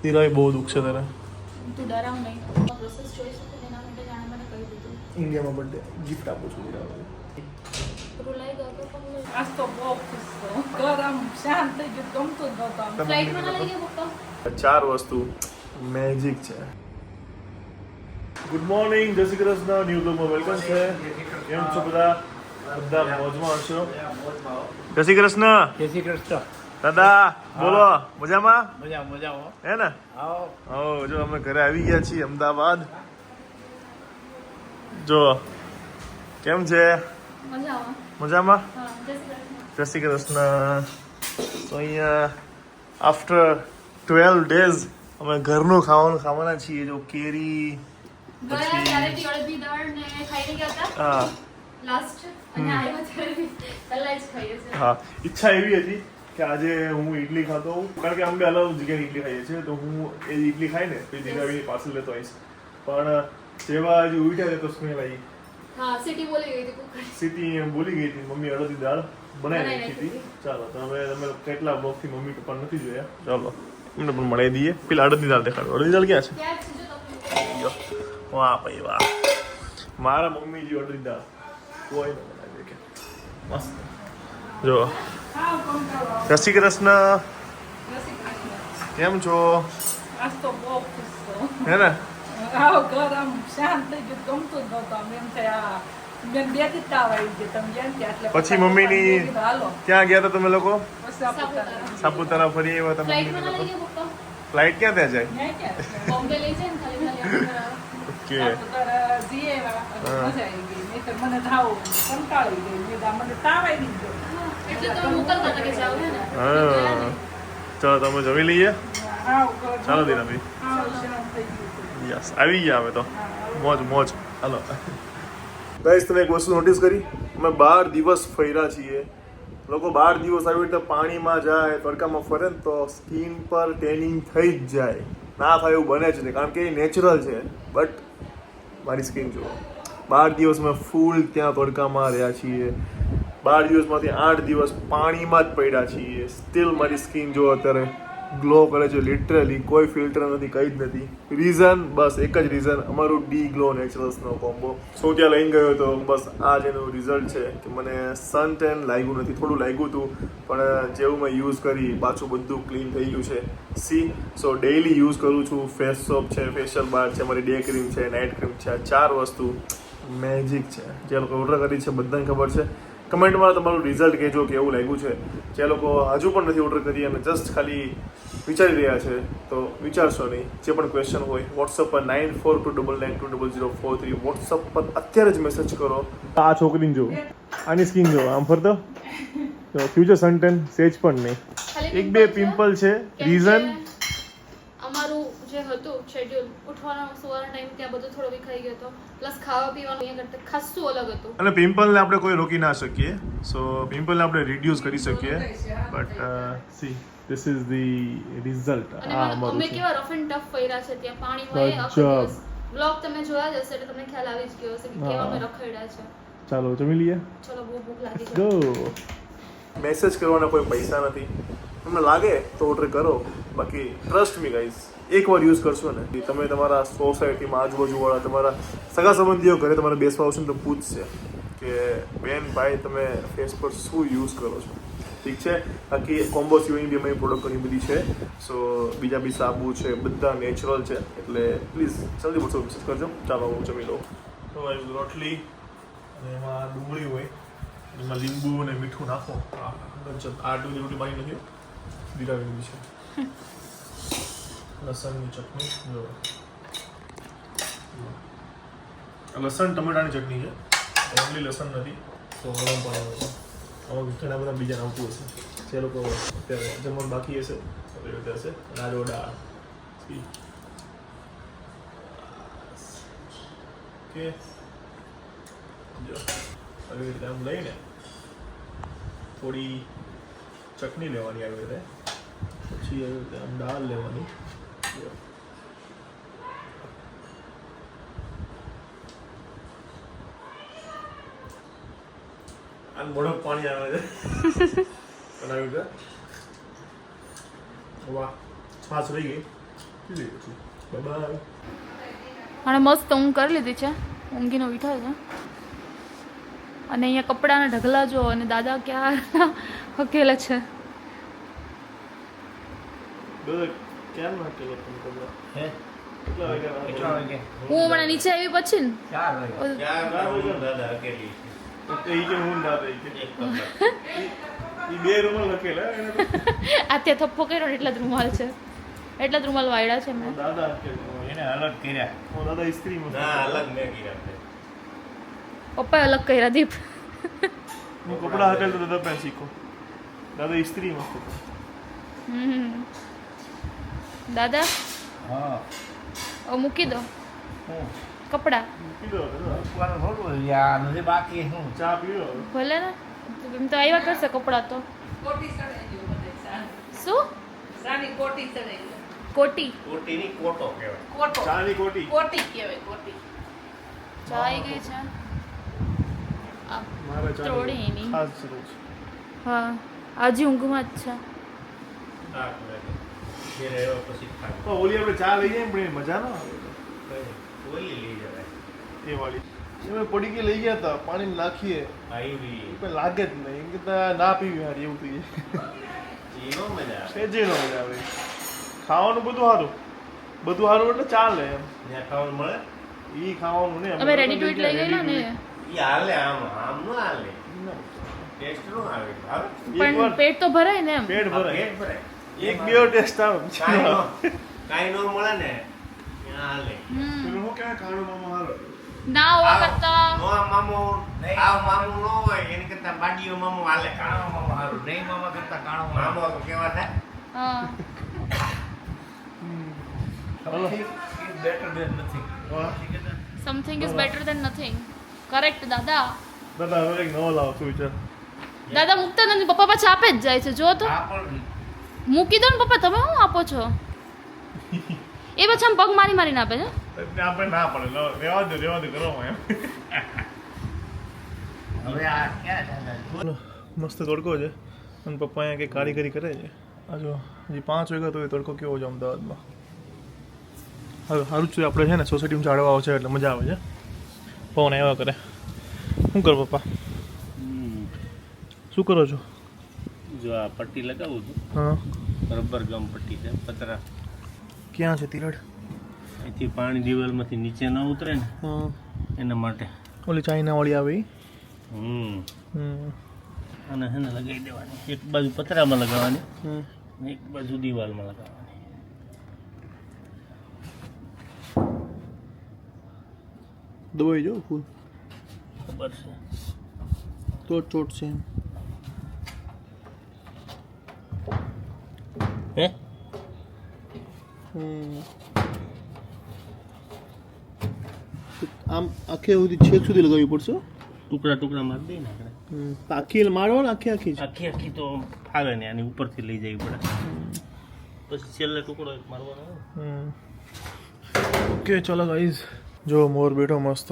તિરાય બહુ દુખ છે તારે. તું ડરાવ નહીં. પ્રોસેસ જોઈ શકે તેના માટે જાણે મને કહી દીધું. ઇન્ડિયામાં બર્થડે ગિફ્ટ આપું છું તિરાય. રૂલાઈ ગયો તો પણ આજ તો બહુ ખુશ છું. ગરમ શાંત થઈ ગયું, ગમતું જ નહોતું. ફ્લાઇટમાં ના લઈ ગયા પપ્પા? 4 વસ્તુ મેજિક છે. ગુડ મોર્નિંગ, જય શ્રી કૃષ્ણ, ન્યૂ બ્લોગમાં વેલકમ છે. કેમ છો બધા? બધા મોજમાં હશો. જય શ્રી કૃષ્ણ. જય શ્રી કૃષ્ણ. દાદા બોલો, મજામાં? મજા હે ને? આવો જો અમે ઘરે આવી ગયા છીએ અમદાવાદ. જો કેમ છે? મજામાં? જય શ્રી કૃષ્ણ. તો અહીંયા આફ્ટર 12 days અમે ઘરનું ખાવાનું ખાવાના છીએ. જો કેરી હા હા, ઈચ્છા એવી હતી કે આજે હું ઇડલી ખાતો હોઉં, કારણ કે અમે અલગ જગ્યાની ઇડલી ખાઈએ છીએ, તો હું એ ઇડલી ખાઈ ને પછી દિરાવીની પાર્સલ લેતો આવીશ. પણ જેવા હજી ઉઠ્યા તો સ્મેલ આવી. સિટી બોલી ગઈ હતી. મમ્મી અડદની દાળ બનાવી નાખી હતી. ચાલો તો હવે તમે કેટલા બ્લોગથી મમ્મી પપ્પા નથી જોયા, ચાલો અમને પણ મળી દઈએ. પેલા અડદની દાળ દેખાડો. અડદની દાળ ક્યાં છે? વાહ ભાઈ વાહ, મારા મમ્મી જે અડદની દાળ કોઈ ન બનાવી કે મસ્ત. જો જય શ્રી કૃષ્ણ. કેમ છો? આજ તો બહુ ખુશ છું. હે ને? ગરમ શાંત થઈ ગયું, ગમતું જ નહોતું. એમ થયા બેન બે થી તાવ આવી ગયો. તમે જેમ ત્યાં એટલે પછી મમ્મીની ક્યાં ગયા હતા તમે લોકો? સાપુતારા ફરી આવ્યા તમે? ફ્લાઇટ ક્યાં ત્યાં જાય? બોમ્બે લઈ જાય ને ખાલી ઓકે. મને ધાવ કંટાળી ગઈ. મને તાવ આવી ગયો એટલે તો મોકલવા લાગે જાવ ને. હા ચાલો તમે જમી લઈએ. ચાલો દીનાભાઈ. યસ આવી ગયા હવે તો મોજ. હાલો ગાઈસ, તમે એક વસ્તુ નોટિસ કરી? અમે 12 દિવસ ફર્યા છીએ. લોકો 12 દિવસ આવી રીતે પાણીમાં જાય, તડકામાં ફરે ને તો સ્કિન પર ટેનિંગ થઈ જ જાય. ના થાય એવું બને જ નહીં, કારણ કે એ નેચરલ છે. બટ મારી સ્કિન જુઓ, 12 દિવસ મેં ફૂલ ત્યાં તડકામાં રહ્યા છીએ. 12 દિવસમાંથી 8 દિવસ પાણીમાં જ પડ્યા છીએ. સ્ટીલ મારી સ્કિન જો અત્યારે ગ્લો કરે છે. લિટરલી કોઈ ફિલ્ટર નથી, કંઈ જ નથી. રીઝન બસ એક જ રીઝન, અમારું ડી ગ્લો નેચરલ્સનો કોમ્બો. ત્યાં લઈને ગયો હતો, બસ આ જ એનું રિઝલ્ટ છે કે મને સન ટેન લાગ્યું નથી. થોડું લાગ્યું હતું, પણ જેવું મેં યુઝ કરી પાછું બધું ક્લીન થઈ ગયું છે. સો ડેઈલી યુઝ કરું છું. ફેસ સોપ છે, ફેશિયલ બાર છે, મારી ડે ક્રીમ છે, નાઇટ ક્રીમ છે. આ 4 વસ્તુ મેજિક છે. જે લોકો ઓર્ડર કરી છે બધાને ખબર છે. કમેન્ટમાં તમારું રિઝલ્ટ કહેજો કે એવું લાગ્યું છે. જે લોકો હજુ પણ નથી ઓર્ડર કરી અને જસ્ટ ખાલી વિચારી રહ્યા છે તો વિચારશો નહીં. જે પણ ક્વેશ્ચન હોય વોટ્સઅપ પર 9429920043 વોટ્સઅપ પર અત્યારે જ મેસેજ કરો. આ છોકરીને જો, આની સ્કિન જો, આમ ફરતો ફ્યુચર સનટેન સેજ પણ નહીં. 1-2 પિમ્પલ છે. રીઝન અમારું જે હતું શેડ્યુલ, ઉઠવાનો સુવાનો ટાઈમ ત્યાં બધું થોડો વિખાઈ ગયો હતો. પ્લસ ખાવા પીવાનું અહીંયા કરતા ખાસું અલગ હતું. અને પિમ્પલને આપણે કોઈ રોકી ના શકીએ. સો પિમ્પલને આપણે રિડ્યુસ કરી શકીએ. But see this is the result. અમે કેવા રફ એન્ડ ટફ ફર્યા છે ત્યાં પાણીમાં. આખો બ્લોગ તમે જોયા જ હશે એટલે તમને ખ્યાલ આવી જ ગયો હશે કે કેવા અમે રખડ્યા છે. ચાલો જમી લઈએ. ચલો બહુ ભૂખ લાગી ગો. મેસેજ કરવાના કોઈ પૈસા નથી. તમને લાગે તો ઓર્ડર કરો. બાકી ટ્રસ્ટ મી ગાઈઝ, એકવાર યુઝ કરશો ને, તમે તમારા સોસાયટીમાં આજુબાજુવાળા તમારા સગા સંબંધીઓ ઘરે તમારે બેસવા આવશે ને તો પૂછશે કે બેન ભાઈ તમે ફેસ પર શું યુઝ કરો છો. ઠીક છે. બાકી કોમ્બો સિવાયની બી અમારી પ્રોડક્ટ ઘણી બધી છે. સો બીજા બી સાબુ છે, બધા નેચરલ છે. એટલે પ્લીઝ જલ્દી બસો વિઝિટ કરજો. ચાલો હું જમી લઉં. તો રોટલી અને એમાં ડુંગળી હોય, એમાં લીંબુ અને મીઠું નાખો. આ ડુંગળી રોટી મારી નથી, દીરાવેલી છે. લસણની ચટણી જો, લસણ ટમેટાની ચટણી છે. ઓનલી લસણ નથી તો ગરમ પાણી હોય. આમાં ઘણા બધા બીજા આવતું હશે. જે લોકો અત્યારે જમવાનું બાકી હશે એવી રીતે હશે. નાજો દાળ ઓકે. જો આવી રીતે આમ લઈને થોડી ચટણી લેવાની આવી રીતે, પછી આવી રીતે આમ દાળ લેવાની. આમ મોઢો પાણી આવે છે બનાવ્યું છે વાહ છાશ રહી ગઈ પી લઈ બાય અને મસ્ત ઊંઘ કરી લીધી છે ઊંઘીનો ઉઠાય છે અને અહીંયા કપડાના ઢગલા જો અને દાદા ક્યાં હકેલા છે કેમ ના કેલો તમે કપડા હે કેટલા વાગે હું હમણાં નીચે આવી પછી ને 4 વાગે દાદા અકેલી એ કે હું દાદા એ કે એક કલાક એ બે રૂમાલ લખેલા એને તો આ તે થપ્પો કર્યો ને એટલા જ રૂમાલ છે એટલા જ રૂમાલ વાયડા છે મેં દાદા હકેલા એને અલગ કર્યા ઓ દાદા ઇસ્ત્રીમાં ના અલગ મેં કર્યા પપ્પાએ અલગ કર્યા દીપ હું કપડા હકેલ તો દાદા પાસે શીખો દાદા ઇસ્ત્રીમાં દાદા હા મૂકી દો હું કપડા પીધો કોણ થોડું યાર નથી બાકી હું ચા પીવો ભલે ને એમ તો આવ્યા કરશે કપડા તો શું કોટી કોટીની કોટો કહેવાય ચાની કોટી ચા આવી ગઈ છે આ મારે ત્રોડી એની. ખાસ જરૂર છે હા આજે ઊંઘમાં જ છે હા જે રહ્યો પછી ખાય તો ઓલી આપણે ચા લઈ જઈએ પણ એ મજા ના આવે ઓલી લઈ જવાય એ વાળી અમે પડી કે લઈ ગયા હતા પાણી નાખીએ આવી પણ લાગે જ નહીં એમ કહેતા ના પીવી હારી એવું થઈ જાય એનો મજા આવે સેજે નો મજા આવે ખાવાનું બધું સારું એટલે ચાલે એમ ત્યાં ખાવાનું મળે ઈ ખાવાનું ને અમે રેડી ટુ ઇટ લઈ ગયેલા ને એ હાલે આમ આમ ન હાલે ટેસ્ટ નો આવે આવે પણ પેટ તો ભરાય ને એમ પેટ ભરાય પેટ ભરાય એક બે ટેસ્ટ આવે કાઈ નો મળે ને ત્યાં હાલે પેલું હું ક્યાં કાણું મામા હારો ના હોવા કરતા નો મામો આવ મામો નો હોય એની કરતા બાડીઓ મામો હાલે કાણો મામો હારું નહીં મામા કરતા કાણો મામો તો કેવા થાય હા હલો બેટર દેન નથી something is better than nothing correct દાદા દાદા હવે એક નવો લાવો શું વિચાર દાદા મૂકતા નથી પપ્પા પાછા આપે જ જાય છે જો તો આ પણ મૂકી દો ને પપ્પા તમે શું આપો છો એ પછી આમ પગ મારી મારીને આપે છે આપણે ના પડે રેવા દો કરો એમ હવે આ ક્યાં દાદા મસ્ત તડકો છે અને પપ્પા અહીંયા કંઈ કારીગરી કરે છે આ જો હજી 5 વાગ્યા તો એ તડકો કેવો છે અમદાવાદમાં હવે સારું જ છે આપણે છે ને સોસાયટીમાં ઝાડવા છે એટલે મજા આવે છે પવન આવ્યા કરે શું કરો પપ્પા શું કરો છો જો આ પટ્ટી લગાવું છું હા રબર ગમ પટ્ટી છે પતરા ક્યાં છે તિરડ એથી પાણી દિવાલમાંથી નીચે ન ઉતરે ને હા એના માટે ઓલી ચાઇના વાળી આવે ઈ? હમ હમ અને છે ને લગાવી દેવાની એક બાજુ પતરામાં લગાવવાની હમ અને એક બાજુ દિવાલમાં લગાવવાની દબાઈ જાઓ ફૂલ ખબર છે તો ચોટ છે એમ હે આમ આખે સુધી છેક સુધી લગાવવી પડશે ટુકડા ટુકડા મારી દઈએ ને આપણે આખી મારવા ને આખી આખી જ આખી આખી તો ફાવે ને આની ઉપરથી લઈ જવી પડે પછી છેલ્લે ટુકડો એક મારવાનો હોય. ઓકે ચલો ગાઈઝ જો મોર બેઠો મસ્ત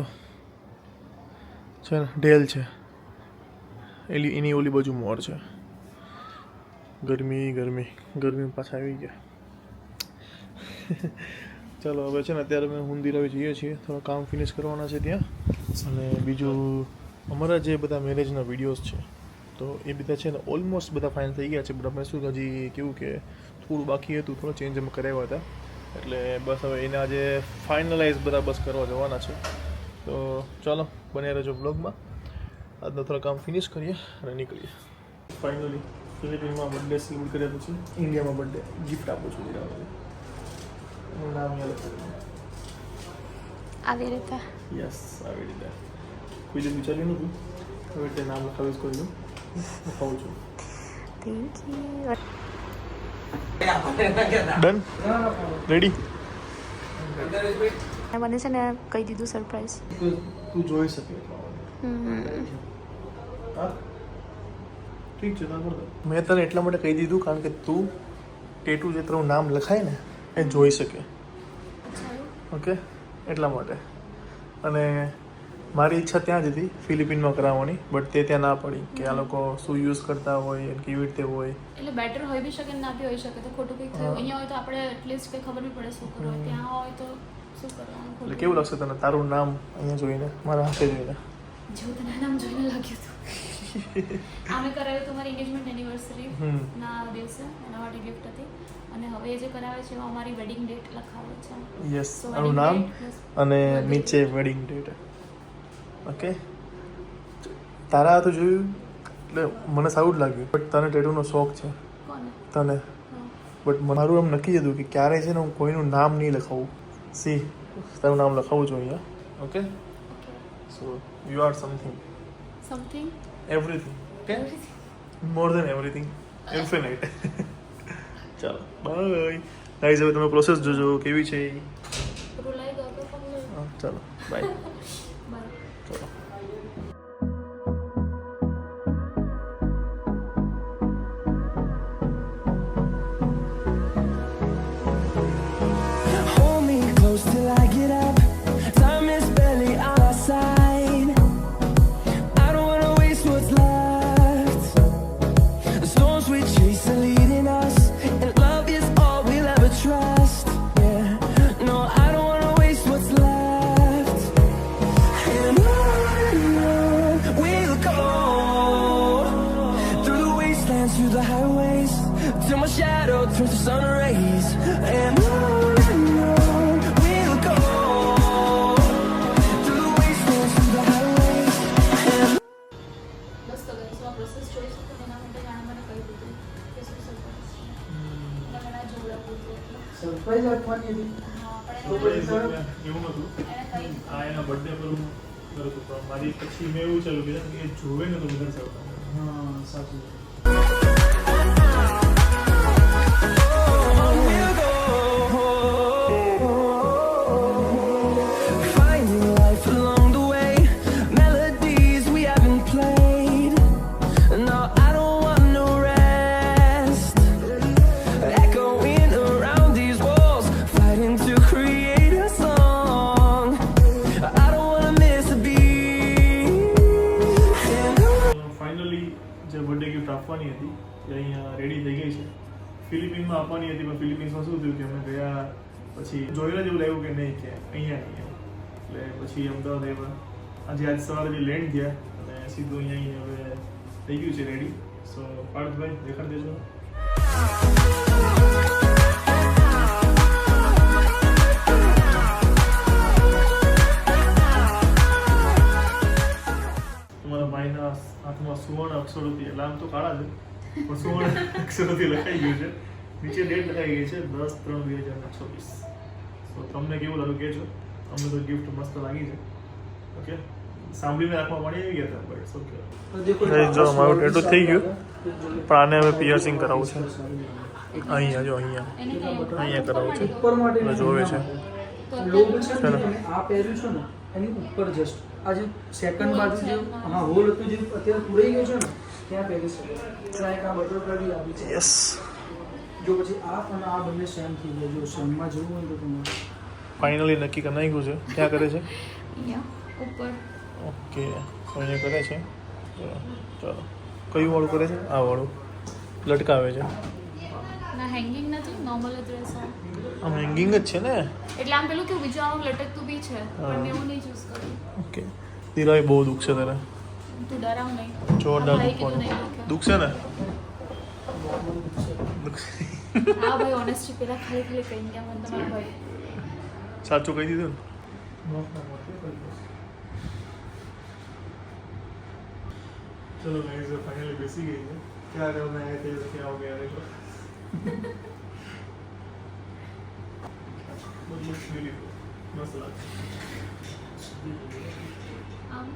છે ને ઢેલ છે એની ઓલી બાજુ મોર છે ગરમી પાછા આવી ગયા ચાલો હવે છે ને અત્યારે અમે હુંદી આવી જઈએ છીએ થોડા કામ ફિનિશ કરવાના છે ત્યાં અને બીજું અમારા જે બધા મેરેજના વિડીયોઝ છે તો એ બધા છે ને ઓલમોસ્ટ બધા ફાઇનલ થઈ ગયા છે બટ અમે શું હજી કેવું કે થોડું બાકી હતું થોડો ચેન્જ અમે કરાવ્યા હતા એટલે બસ હવે એને આજે ફાઇનલાઇઝ બધા બસ કરવા જવાના છે તો ચાલો બન્યા રહેજો બ્લોગમાં આજનું થોડા કામ ફિનિશ કરીએ અને નીકળીએ ફાઇનલી ફિલિપિનમાં બર્થડે સેલિબ્રેટ કર્યા પછી ઇન્ડિયામાં બર્થડે ગિફ્ટ આપું છું જીરાને નામ યાદ કર્યું આવી રીતે યસ આવી રીતે કોઈ દિવસ વિચાર્યું નહોતું હવે તે નામ લખાવીશ કોઈનું લખાવું છું થેન્ક યુ ડન રેડી મને છે ને કહી દીધું સરપ્રાઈઝ તું જોઈ શકે હા ઠીક છે મેં તને એટલા માટે કહી દીધું કારણ કે તું ટેટુ જે તારું નામ લખાય ને એ જોઈ શકે ઓકે એટલા માટે અને મારી ઈચ્છા ત્યાં જ હતી ફિલિપિનમાં કરાવવાની, બટ તે ત્યાં ના પડી કે આ લોકો શું યુઝ કરતા હોય અને કેવી રીતે હોય. એટલે બેટર હોઈ બી શકે ને ના બી હોઈ શકે, તો ખોટું કંઈક થયું અહીંયા હોય તો આપણે એટલીસ્ટ કંઈ ખબર બી પડે શું કરવું હોય, ત્યાં હોય તો શું કરવાનું. એટલે કેવું લાગશે તને તારું નામ અહીંયા જોઈને, મારા હાથે જોઈને? જેવું તને નામ જોઈને લાગ્યું હતું. આમે કરાવ્યું હતું મારી એન્ગેજમેન્ટ એનિવર્સરી ના દિવસે, એના માટે ગિફ્ટ હતી. અને હવે જે કરાવે છે એમાં અમારી વેડિંગ ડેટ લખાવે છે. યસ, તારું નામ અને નીચે વેડિંગ ડેટ. ઓકે, તારા તો જોયું એટલે મને સારું જ લાગ્યું, બટ તને ટેટૂનો શોખ છે કોને? તને. બટ મારું એમ નક્કી હતું કે ક્યારે છે ને હું કોઈનું નામ નહીં લખાવું. સી, તારું નામ લખાવું છું અહીંયા. Okay, so you are something everything. Okay, more than everything, infinite. ચાલો બાય ગાઈઝ, હવે તમે પ્રોસેસ જોજો કેવી છે. ચાલો બાય. ચાલો. Hold me close till I get up. Time is barely on our side. I don't wanna waste what's left. The storms we chase are leading us, and love is all we'll ever trust. Yeah, no, I don't wanna waste what's left. And on we'll go, through the wastelands, through the highways, till my shadow turns to sun rays. And on we'll go, through the wastelands, through the highways. And બસ તો ગઈ આ process જોઈ શકો તેના માટે જાણે મને કહી દીધું કે શું સરપ્રાઈઝ છે. એટલે મને જોડાવું હતું એટલે સરપ્રાઈઝ આપવાની હતી. હા તો પણ પછી એવું નહોતું, એને કહી આ એના બર્થડે પર હું કર્યું હતું, પણ મારી પછી મેં એવું ચાલુ કર્યું કે એ જોવે ને તો વધારે સારું. હા સાચું. we'll go, finding life along the way, melodies we haven't played. No, I don't want no rest, echoing around these walls, fighting to create a song. I don't wanna miss a beat. And finally જે birthday gift આપવાની હતી એ અહીંયા ready થઈ ગઈ છે. ફિલિપિનમાં આપવાની હતી, પણ ફિલિપિન્સમાં શું થયું કે અમે ગયા પછી જોયેલા જેવું લાગ્યું કે નહીં કે અહીંયા નહીં એમ. એટલે પછી અમદાવાદ આવ્યા, આજ સવારે જે લેન્ડ થયા અને સીધું અહીંયા હવે થઈ ગયું છે રેડી. સો પાર્થભાઈ દેખાડ દેજો. તમારા ભાઈના હાથમાં સુવર્ણ અક્ષરોથી, એટલે આમ તો કાળા છે પણ સુવર્ણ અક્ષરોથી લખાઈ ગયું છે. નીચે ડેટ લખાઈ ગઈ છે 10/3/2024. તો તમને કેવું લાગ્યું કહેજો. અમને તો ગિફ્ટ મસ્ત લાગી છે. ઓકે, સાંભળીને આંખમાં પાણી આવી ગયા હતા, બટ ઇટ્સ ઓકે. જો મારું ટેટુ થઈ ગયું, પણ આને હવે પિયર્સિંગ કરાવવું છે. અહીંયા જો અહીંયા કરાવવું છે. ઉપર માટે હવે જોવે છે. લોગ છે ને તમે આ પહેર્યું છે ને એની ઉપર જસ્ટ આ જે સેકન્ડ બાજુ જે હા હોલ હતું જે અત્યારે પૂરાઈ ગયો છે ને ત્યાં પહેરી શકો. ત્યાં એક આ બટરફ્લાય આવી છે. યસ, જો પછી આ અને આ બંને સેમ થઈ ગયા. જો સેમમાં જવું હોય તો તમારે ફાઇનલી નક્કી કરી નાખ્યું છે. ક્યાં કરે છે? અહીંયા ઉપર ઓકે, તો અહીંયા કરે છે. ચાલો, કયું વાળું કરે છે? આ વાળું લટકાવે છે. ના હેંગિંગ નથી, નોર્મલ જ રહેશે. આમ હેંગિંગ જ છે ને. એટલે આમ પેલું કેવું બીજું આમ લટકતું બી છે, પણ મેં એવું નહીં ચૂઝ કર્યું. ઓકે, દિરાય બહુ દુઃખ છે તારે. તું ડરાવ નહીં. જોરદાર ભાઈ કીધું નહીં દુઃખ દુખે. દુઃખ છે ને. હા ભાઈ ઓનેસ્ટલી પેલા ખાલી ખાલી કહી ગયા મને તમારા ભાઈ. સાચું કહી દીધું ને. चलो गाइस फाइनली बेसी गई है. क्या करना है थे क्या हो गया देखो. मस्त लगा. આમ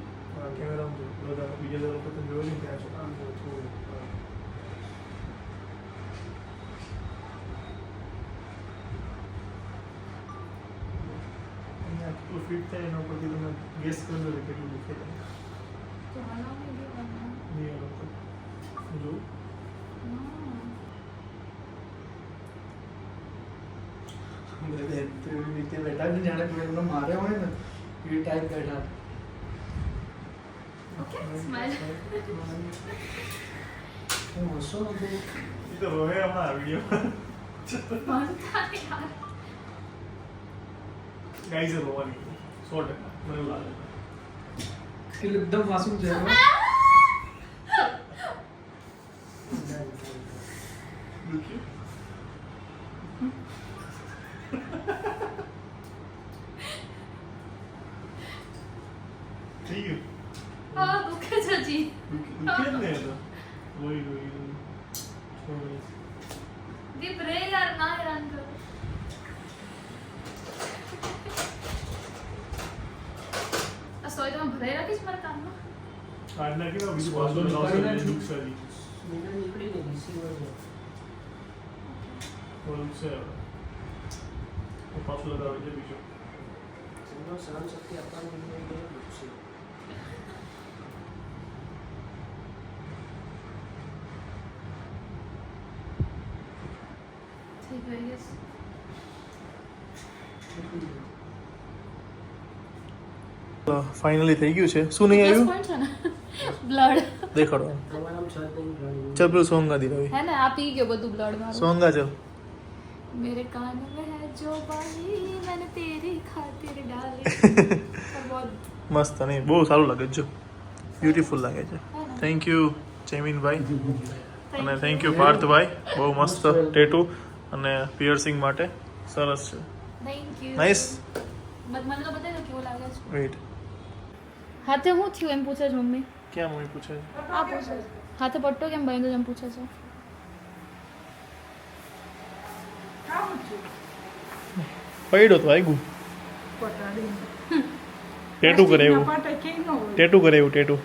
कैमरा में બધા બીજા લોકો તો જોઈ નહીં ત્યાં છે. આમ જો થોડું અહીંયા કેટલું ફિટ થાય એના ઉપરથી તમે ગેસ કરી લો કે કેટલું દુખે છે. તો બનાવ નહીં બનાવ. નહીં લોકો જો રીતે બેઠા જ જાણે કોઈ એમને મારે હોય ને એ ટાઈપ બેઠા. ઓકે સ્માઈલ હું હસો ને તો એ તો રોહે હમણાં આ વિડીયો ગાઈઝ રોવાની 100% મને એવું લાગે એટલે એકદમ માસૂમ છે હવે. થઈ ગયું હા દુખે છે જી દુખે જ ને તો રોઈ દીપ રે યાર ના હેરાન કરો આ સોય તમે ભરાઈ રાખીશ મારા કાનમાં આજના કેવા બીજું પાછું લાવશે દુખશે હજી નીકળી નીકળી ગઈ રિસીવર છે. દુખશે પાછું લગાવે છે બીજું સમજો સહન શક્તિ આપવાનું નહીં દુઃખ છે. થઈ ગઈ યસ ફાઇનલી થઈ ગયું છે શું નહીં આવ્યું પોઈન્ટ છે ને બ્લડ દેખાડો તમારા આમ છત નહીં ગણી. ચાલ પેલું સોંગ ગાતી રવિ હે ને આ પી ગયો બધું બ્લડ મારું સોંગ આ ચાલ मेरे कान में है जो बानी मैंने तेरी खातिर डाली बहुत મસ્ત નહીં બહુ સારું લાગે છે જો બ્યુટીફુલ લાગે છે થેન્ક યુ જયમીનભાઈ અને થેન્ક યુ પાર્થભાઈ બહુ મસ્ત ટેટુ અને પિયર્સિંગ માટે સરસ છે થેન્ક યુ નાઇસ મને તો બતાવી દો કેવું લાગે છે વેઇટ હાથે હું થયું એમ પૂછે છે મમ્મી ક્યાં મમ્મી પૂછે છે આ પૂછે છે હાથે પટ્ટો કેમ બાંધ્યો એમ પૂછે છે પડ્યો તો આવ્યું ટેટુ કરે એવું ટેટુ કરે એવું ટેટુ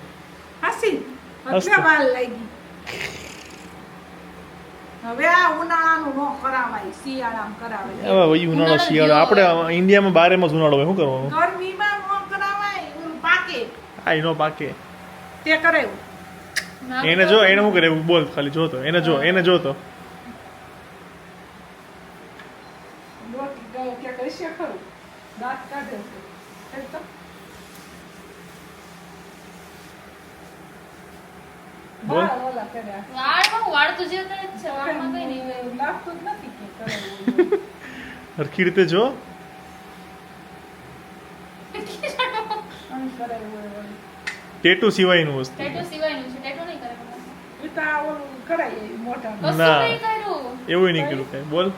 હવે આ ઉનાળાનું નો કરાવાય શિયાળામાં કરાવે હવે વહી ઉનાળો શિયાળો આપણે ઇન્ડિયામાં બારેમાં જ ઉનાળો હોય શું કરવાનું ગરમીમાં નો કરાવાય ઓલું પાકે આ એનો પાકે તે કરાવ્યું એને જો એને શું કરે એવું બોલ ખાલી જોતો એને જોતો લોટી ગયો કે કઈશે ખરું દાંત કાઢે છે એ તો બોલ. બાળ ઓલા કર્યા વાળમાં વાળ તો જે કરે છે વાળમાં કઈ નહીં હોય લાગતું જ નથી કે કરાવ્યું હરખી રીતે જો અને કરાવ્યું હોય વળી. ટેટુ સિવાયનું વસ્તુ ટેટુ સિવાયનું છે ટેટુ નહીં કરે બધા. એ તો આ ઓલું કરાય મોઢા કશું ના. નહીં કર્યું એવું નહીં કર્યું કઈ બોલ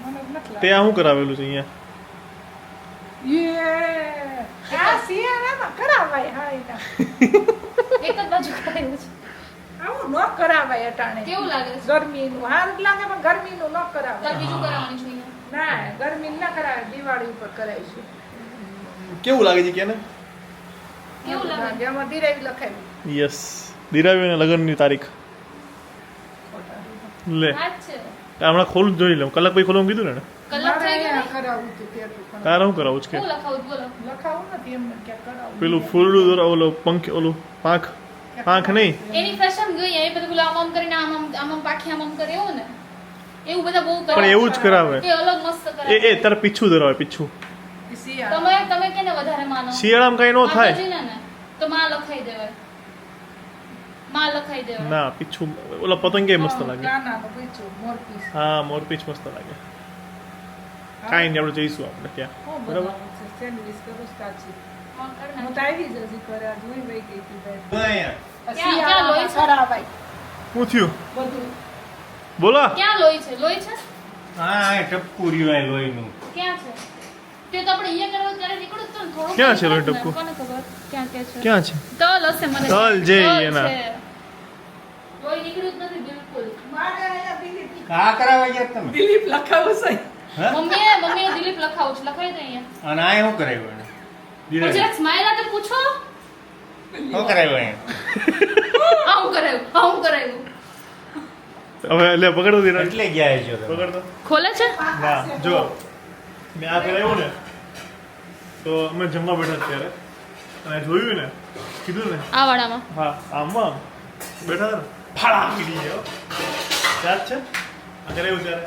મને નથી તે આ શું કરાવેલું છે અહીંયા લાગતું આ શિયાળામાં કરાવાય હા એના એક જ બાજુ કરાયું છે આવું ન કરાવાય અટાણે કેવું લાગે છે ગરમીનું હારું જ લાગે પણ ગરમીનું ન તાર કરાવાય બીજું કરાવવાનું છે અહીંયા. ના ગરમી ના કરાવે દિવાળી ઉપર કરાવીશું કેવું લાગે છે કેને કેવું લાગે એમાં દિરાવી લખાવ્યું યસ દિરાવી અને લગ્નની તારીખ લે વાત છે હમણાં ખોલું જોઈ લઉં કલાક પછી ખોલવાનું કીધું ને કલાક થઈ ગયો ને? કરાવવું હતું તેટલું પણ તારે શું કરાવું છે કે શું લખાવું બોલો લખાવું નથી એમને ક્યાં કરાવું પેલું ફૂલડું દોરા ઓલો પંખ ઓલું પાંખ નહીં એની ફેશન ગઈ એ બધું પેલું આમ કરીને આમ પાખી આમ કરે એવું ને એવું બધા બહુ કરે પણ એવું જ કરાવે એ અલગ મસ્ત એ કરે તારે પીછું ધરાવે પીછું શિયાળા તમે કેને વધારે માનો શિયાળામાં કઈ ન થાય માતાજીને ને તો માં લખાઈ દેવાય માં લખાઈ દેવાય ના પીછું ઓલા પતંગે મસ્ત લાગે ગાનાનું પૂછ્યું મોરપીસ હા મોરપીંછ મસ્ત લાગે કાંઈ નહીં આપણે જઈશું આપણે ત્યાં શું બરાબર બનાવવું છે સેન્ડવિચ કરું કાચી હા, કર હું નાખ. તો આવી જ હજી કરે આ જોઈ વઈ ગઈ હતી ભાઈ અહીંયા ક્યાં લોહી છે? કરાવાય શું થયું બધું બોલો ક્યાં લોહી છે લોહી છે હા આ ટપકું રહ્યું આ લોહીનું ક્યાં છે તે તો આપણે અહીંયા કરવા ત્યારે નીકળું તો થોડું ક્યાં છે લોહી ટપકું? કોને ખબર ક્યાં છે ક્યાં છે તલ હશે મને તલ જે એના. છે. લોહી નીકળ્યું જ નથી બિલકુલ મારે અહીંયા દિલીપ કા કરાવવા ગયા તમે દિલીપ લખાવું છે હા? મમ્મીએ દિલીપ લખાવું છે લખાઈ દે અહીંયા અને આ શું કરાવ્યું એને પણ જરાક સ્માઈલ આપે પૂછો શું કરાવ્યું અહીંયા આવું કરાયું હવે એટલે પકડો દીરા એટલે ગયા છો તમે પકડતો ખોલે છે ના જો મેં આ કરાવ્યું ને તો અમે જમવા બેઠા ત્યારે અને જોયું ને કીધું ને આ વાડામાં હા આમાં બેઠા હતા ને ફાળા પીડી ગયો યાદ છે આ કરાવ્યું ત્યારે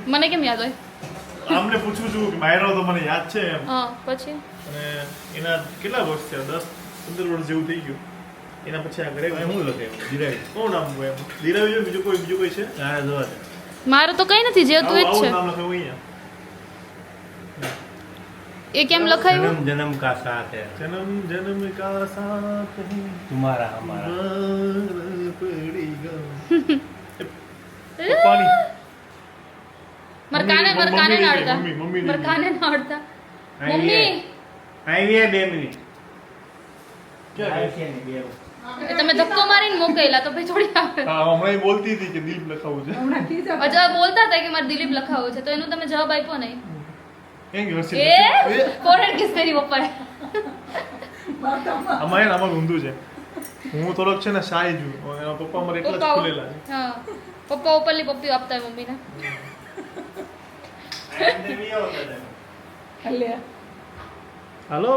મને કેમ યાદ હોય આમને પૂછું છું કે માયરો તો મને યાદ છે એમ હા પછી અને એના કેટલા વર્ષ થયા 10 15 વર્ષ જેવું થઈ ગયું એના પછી આ ઘરે શું લખે ધીરાવી કોણ નામ હોય એમ ધીરાવી છે બીજું કોઈ છે હા જોવા દે મારું તો કઈ નથી જે તું જ આવું છે નામ લખાયું અહીંયા એ કેમ લખાયું जन्म का साथ है जन्म जन्म का साथ है तुम्हारा हमारा मार पड़ेगा પપ્પાની મરકાને મમ્મી ના નહીં, અડતા મમ્મી નહીં. મરકાને ના અડતા આવીએ મમ્મી આવીએ 2 મિનિટ ક્યાં આવે છે ને બે એ તમે ધક્કો મારીને મોકલેલા તો ભાઈ થોડી આવે હા હમણાં એ બોલતી હતી કે દિલીપ લખાવું છે હમણાં કીધા અજય બોલતા હતા કે મારે દિલીપ લખાવો છે તો એનું તમે જવાબ આપ્યો નહીં કેમ કે હર્ષિત એ ફોરેન કિસ કરી પપ્પાએ આમાં એને આમાં ઊંધું છે હું થોડોક છે ને શાય છું એના પપ્પા મારે એટલા જ પપ્પા ખુલેલા છે હા પપ્પા ઉપરલી પપ્પી આપતા હોય મમ્મીને લે હાલો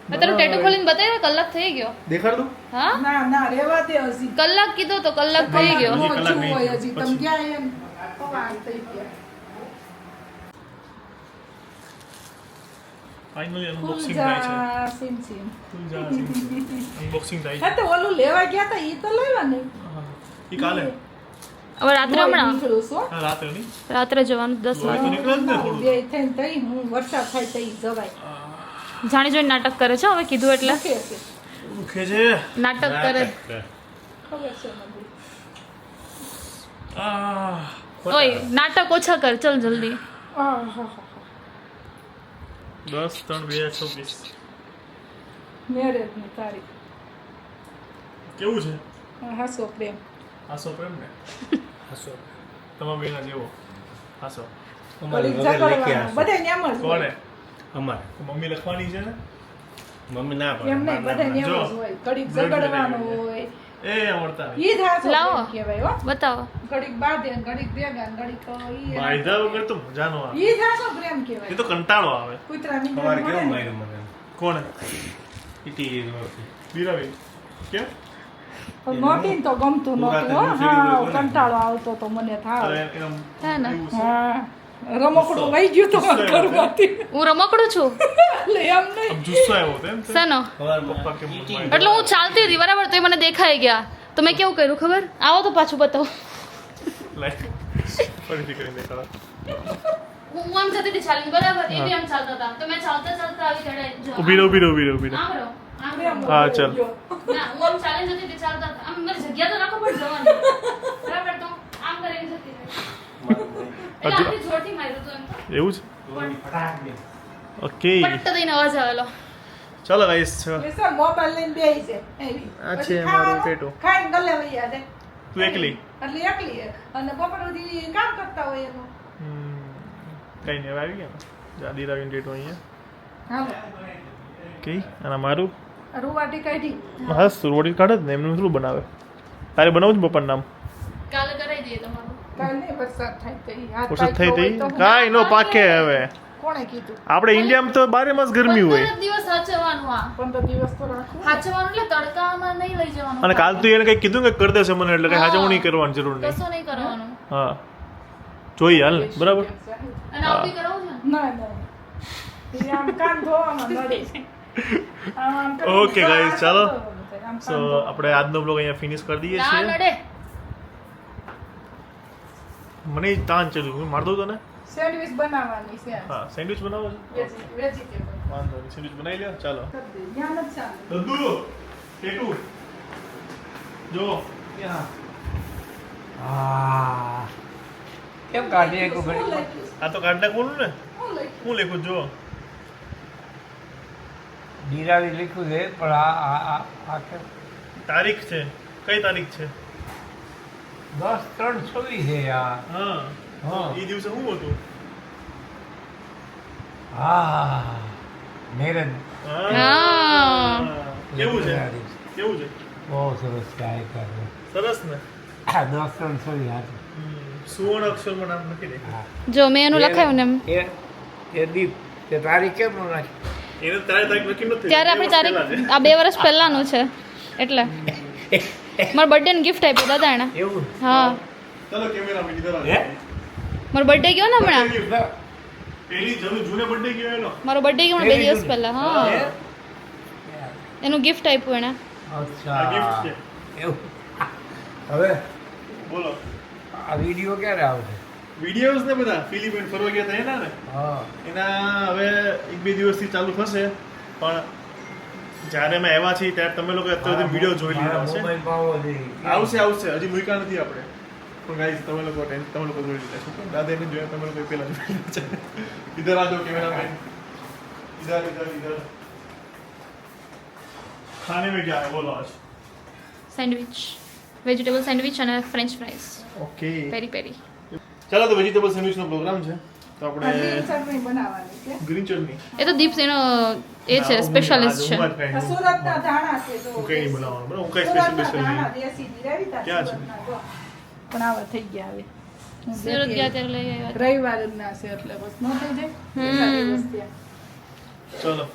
હવે તારું ટેટુ ખોલીને બતાવ્યો કલાક થઈ ગયો દેખાડ દઉં હા ના ના રેવા દે હજી કલાક કીધો તો કલાક થઈ ગયો હજી કલાક ઓછું નહીં. હોય હજી તમે પછી. ક્યાં એમ પવાન થઈ ગયા ફાઇનલી અનબોક્સિંગ ફૂલ થાય છે જા સીમ સીમ અનબોક્સિંગ થાય હા તો ઓલું લેવા ગયા તા ઈ તો લેવા ને છે ઈ કાલે હવે રાત્રે હમણાં નીકળું છું હા રાતે નહીં રાત્રે જવાનું 10 તો વાગે નીકળે જ ને થોડું બે થઈને તઈ હું વરસાદ થાય તઈ જવાય જાણી જોઈને નાટક કરે છે હવે કીધું એટલે કે દુખે છે નાટક કરે ખબર છે મને ઓય નાટક ઓછા કર ચલ જલ્દી આહા 10/3/2026 મેરેજ ની તારીખ કેવું છે હાસો પ્રેમ હાસો પ્રેમ ને હાસો તમારા બેના જેવો હાસો વળી ઝઘડવાનું બધે ન્યામ જ કોણે હોય અમારે મમ્મી લખવાની છે ને મમ્મી ના એમ નહીં બધે ન્યામ જો. જ હોય ઘડીક ઝઘડવાનું હોય એ આવડતા ઈ જ હાસો લાવો. પ્રેમ કહેવાય હો બતાવો ઘડીક બાંધે ને ઘડીક ભેગા ને ઘડીક ઈ બાયધા વગર તો મજા નો આવે ઈ જ હાસો પ્રેમ એ કહેવાય તો કંટાળો આવે કૂતરા નીંદર તમારે કેવું મળે ને. માર્યું મને કોણે ઈટી બીરાવી કેમ પણ નહોતી ને તો ગમતું નહોતું હો હા કંટાળો આવતો તો મને થાવ અરે એમ હે ને? એવું છે. હા રમકડું વહી ગયું તો ઘરમાંથી હું રમકડું છું એટલે એમ નહીં આમ જુસ્સો આવ્યો હતો એમ તે? સનો પપ્પા કેમ એટલે હું ચાલતી હતી બરાબર તો એ મને દેખાઈ ગયા તો મેં કેવું કર્યું ખબર આવો તો પાછું બતાવો લાઈક ફરીથી કરીને દેખાડા હું આમ જતી હતી ચાલીને બરાબર એ બી આમ ચાલતા હતા તો મેં ચાલતા ચાલતા આવી ચડે જો ઊભી રહો ઊભી રહો ઊભી રહો ઊભી રહો આમ રહો આમ રહો. હા ચાલ ના હું આમ ચાલીને જતી હતી ચાલતા હતા. આમ મારી જગ્યા તો રાખો પણ જવાની બરાબર તો આમ કરીને જતી રહી એટલે આટલી જોરથી માર્યું હતું એમ તો એવું છે ઓકે પટ્ટ દઈને અવાજ આવેલો ચાલો ગાઈસ એ સર મોબાઈલ લઈને બેહી છે એવી. આ છે પછી મારું ખાવાનું, પેટું. ખાઈને ગલે વહી જાય. તું એકલી એટલે એકલી અને બપોર સુધી કામ કરતા હોય એનું કઈ નહીં હવે આવી ગયા ને જાડી રાવીને ડેટો અહીંયા હાલો કઈ અને મારું રૂવાટી કાઢી હા રોટી કાઢે જ ને એમનું શું બનાવે તારે બનાવું છે પપ્પાનું નામ કાલે કરાવી દઈએ તમારું કાલ નહીં વરસાદ થાય તો ઈ હાથ વરસાદ થઈ પાક્યો હોય હતી તો કાંઈ નો પાકે હવે કોણે કીધું આપણે ઇન્ડિયામાં તો બારે માસ ગરમી હોય 15 દિવસ સાચવવાનું આ 15 દિવસ તો રાખવું સાચવવાનું એટલે તડકામાં નહીં લઈ જવાનું અને કાલ તો એને કંઈક કીધું કે કરી દેશે મને એટલે કઈ હાજવણી કરવાની જરૂર નહીં કશું નહીં કરવાનું હા જોઈએ હાલ ને બરાબર અને આવું બી કરાવું છે ને? ના ના ઈ આમ કાન ધોવામાં નડે છે આમ આમ કરીને Okay, guys, ચાલો. આમ કાન સો આપણે આજનો બ્લોગ અહીંયા ફિનિશ કરી દઈએ ના છીએ નડે મને તાન ચડ્યું હું માર દઉં તને સેન્ડવિચ બનાવવાની છે હા સેન્ડવિચ બનાવો છો વેજીટેબલ વાંધો નહીં સેન્ડવિચ બનાવી લ્યો ચાલો ધ્યાન જ ચાલે દદ્દુ ટેટુ જો કેમ કાઢી એક શું ઘડી લખ્યું? આ તો કાઢ નાખવાનું ને શું લખ્યું? હું લખું જો ધીરાવી લખ્યું છે પણ આ કેમ તારીખ છે કઈ તારીખ છે 10/3/26 છે આ હા હા. એ દિવસે શું હતું હા મેરેજ હા. કેવું છે કેવું છે બહુ સરસ ગાય કરે સરસ ને 10/3/26 હાથે. સુવર્ણ અક્ષરમાં નામ લખી દે હા જો મેં એનું લખાયું ને એમ એ દીપ તે તારીખ કેમ ન નાખી એને તારી તારીખ લખી નથી ત્યારે આપણી તારીખ આ 2 વર્ષ પહેલાનું છે એટલે મારા બર્થડે ની ગિફ્ટ આપી દાદા એણે એવું હા ચાલો કેમેરા માં કીધા હે? મારો બર્થડે ગયો ને હમણાં પેલી જૂને બર્થડે ગયો એનો મારો બર્થડે ગયો ને 2 દિવસ પહેલા હા હે? એનું ગિફ્ટ આપ્યું એણે. આ ગિફ્ટ છે. એવું હવે બોલો આ વિડીયો ક્યારે આવશે? વિડીયોઝ ને બધા ફિલિપાઈન ફરવા ગયા હતા એના ને હા એના હવે 1-2 દિવસથી ચાલુ થશે, પણ જ્યારે અમે આવ્યા છીએ ત્યારે તમે લોકો અત્યારે વિડીયો જોઈ લીધા હશે. મોબાઈલ પાવો આવશે હજી મૂક્યા નથી આપણે, પણ ગાઈસ તમે લોકો જોઈ લીધા છે. દાદાને જોયા તમે લોકો પહેલા જોઈ લીધા છે. ઇધર આ જો કેમેરામેન, ઇધર ખાને में क्या है बोलो आज? સેન્ડવિચ, વેજીટેબલ સેન્ડવિચ અને ફ્રેન્ચ ફ્રાઈઝ, ઓકે પેરી પેરી. ચાલો તો વેજીટેબલ સેન્ડવિચનો પ્રોગ્રામ છે તો આ આપણે ગ્રીન ચટણી બનાવવાની છે. ગ્રીન ચટણી એ તો દીપ એનો એ છે, સ્પેશિયાલિસ્ટ છે. આ સુરતના ધાણા છે જો. હું કઈ નહીં બનાવવાનું બરાબર, હું કઈ સુરતના સ્પેશિયલ ધાણા નહીં. દેશી જીરા વિતા ક્યાં છે? સુરતના જો. પણ આવા થઈ ગયા હવે. હું સુરત દેખી ગયા ત્યારે લઈ આવ્યા. રવિવારના છે એટલે બસ ન થઈ જાય એટલા દિવસ ત્યાં. ચલો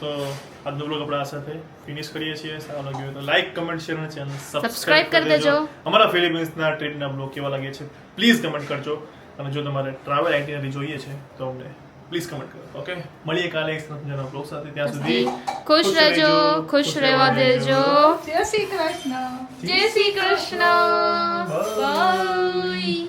તો આજનો બ્લોગ આપણે આ સાથે ફિનિશ કરીએ છીએ. સારો લાગ્યો હોય તો લાઈક, કમેન્ટ, શેર અને ચેનલ Subscribe કરી દેજો. અમારા ફિલિપિન્સના ટ્રીપના બ્લોગ કેવા લાગે છે પ્લીઝ કમેન્ટ કરજો, અને જો તમારે ટ્રાવેલ આઇટિનરી જોઈએ છે તો અમને પ્લીઝ કમેન્ટ કરો. ઓકે, મળીએ કાલે એક સરસ મજાના બ્લોગ સાથે. ત્યાં સુધી ખુશ રહેજો, ખુશ રહેવા દેજો. જય શ્રી કૃષ્ણ. જય શ્રી કૃષ્ણ. બાય.